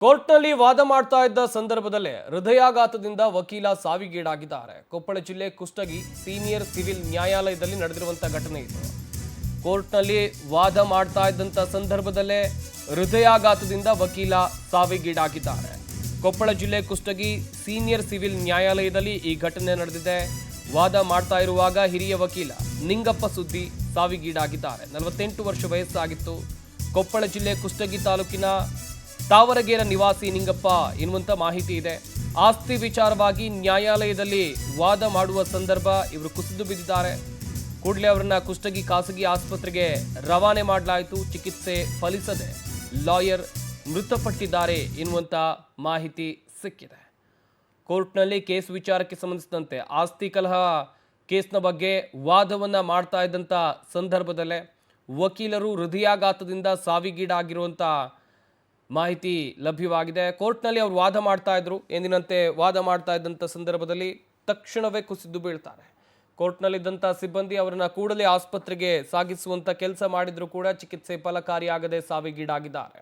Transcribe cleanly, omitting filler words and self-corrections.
ಕೋರ್ಟ್ನಲ್ಲಿ ವಾದ ಮಾಡ್ತಾ ಇದ್ದ ಸಂದರ್ಭದಲ್ಲೇ ಹೃದಯಾಘಾತದಿಂದ ವಕೀಲ ಸಾವಿಗೀಡಾಗಿದ್ದಾರೆ. ಕೊಪ್ಪಳ ಜಿಲ್ಲೆ ಕುಷ್ಟಗಿ ಸೀನಿಯರ್ ಸಿವಿಲ್ ನ್ಯಾಯಾಲಯದಲ್ಲಿ ನಡೆದಿರುವಂತಹ ಘಟನೆ ಇದು. ಕೋರ್ಟ್ನಲ್ಲಿ ವಾದ ಮಾಡ್ತಾ ಇದ್ದಂತ ಸಂದರ್ಭದಲ್ಲೇ ಹೃದಯಾಘಾತದಿಂದ ವಕೀಲ ಸಾವಿಗೀಡಾಗಿದ್ದಾರೆ. ಕೊಪ್ಪಳ ಜಿಲ್ಲೆ ಕುಷ್ಟಗಿ ಸೀನಿಯರ್ ಸಿವಿಲ್ ನ್ಯಾಯಾಲಯದಲ್ಲಿ ಈ ಘಟನೆ ನಡೆದಿದೆ. ವಾದ ಮಾಡ್ತಾ ಇರುವಾಗ ಹಿರಿಯ ವಕೀಲ ನಿಂಗಪ್ಪ ಸುದ್ದಿ ಸಾವಿಗೀಡಾಗಿದ್ದಾರೆ. 48 ವರ್ಷ ವಯಸ್ಸಾಗಿತ್ತು. ಕೊಪ್ಪಳ ಜಿಲ್ಲೆ ಕುಷ್ಟಗಿ ತಾಲೂಕಿನ ತಾವರಗೇರ ನಿವಾಸಿ ನಿಂಗಪ್ಪ ಎನ್ನುವಂತ ಮಾಹಿತಿ ಇದೆ. ಆಸ್ತಿ ವಿಚಾರವಾಗಿ ನ್ಯಾಯಾಲಯದಲ್ಲಿ ವಾದ ಮಾಡುವ ಸಂದರ್ಭ ಇವರು ಕುಸಿದು ಬಿದ್ದಿದ್ದಾರೆ. ಕೂಡಲೇ ಅವರನ್ನ ಕುಷ್ಟಗಿ ಖಾಸಗಿ ಆಸ್ಪತ್ರೆಗೆ ರವಾನೆ ಮಾಡಲಾಯಿತು. ಚಿಕಿತ್ಸೆ ಫಲಿಸದೆ ಲಾಯರ್ ಮೃತಪಟ್ಟಿದ್ದಾರೆ ಎನ್ನುವಂತ ಮಾಹಿತಿ ಸಿಕ್ಕಿದೆ. ಕೋರ್ಟ್ನಲ್ಲಿ ಕೇಸ್ ವಿಚಾರಕ್ಕೆ ಸಂಬಂಧಿಸಿದಂತೆ ಆಸ್ತಿ ಕಲಹ ಕೇಸ್ನ ಬಗ್ಗೆ ವಾದವನ್ನ ಮಾಡ್ತಾ ಇದ್ದಂಥ ಸಂದರ್ಭದಲ್ಲೇ ವಕೀಲರು ಹೃದಯಾಘಾತದಿಂದ ಸಾವಿಗೀಡಾಗಿರುವಂಥ ಮಾಹಿತಿ ಲಭ್ಯವಾಗಿದೆ. ಕೋರ್ಟ್ನಲ್ಲಿ ಅವರು ವಾದ ಮಾಡ್ತಾ ಇದ್ರು. ಎಂದಿನಂತೆ ವಾದ ಮಾಡ್ತಾ ಇದ್ದಂಥ ಸಂದರ್ಭದಲ್ಲಿ ತಕ್ಷಣವೇ ಕುಸಿದು ಬೀಳ್ತಾರೆ. ಕೋರ್ಟ್ನಲ್ಲಿದ್ದಂಥ ಸಿಬ್ಬಂದಿ ಅವರನ್ನ ಕೂಡಲೇ ಆಸ್ಪತ್ರೆಗೆ ಸಾಗಿಸುವಂಥ ಕೆಲಸ ಮಾಡಿದ್ರು ಕೂಡ ಚಿಕಿತ್ಸೆ ಫಲಕಾರಿಯಾಗದೆ ಸಾವಿಗೀಡಾಗಿದ್ದಾರೆ.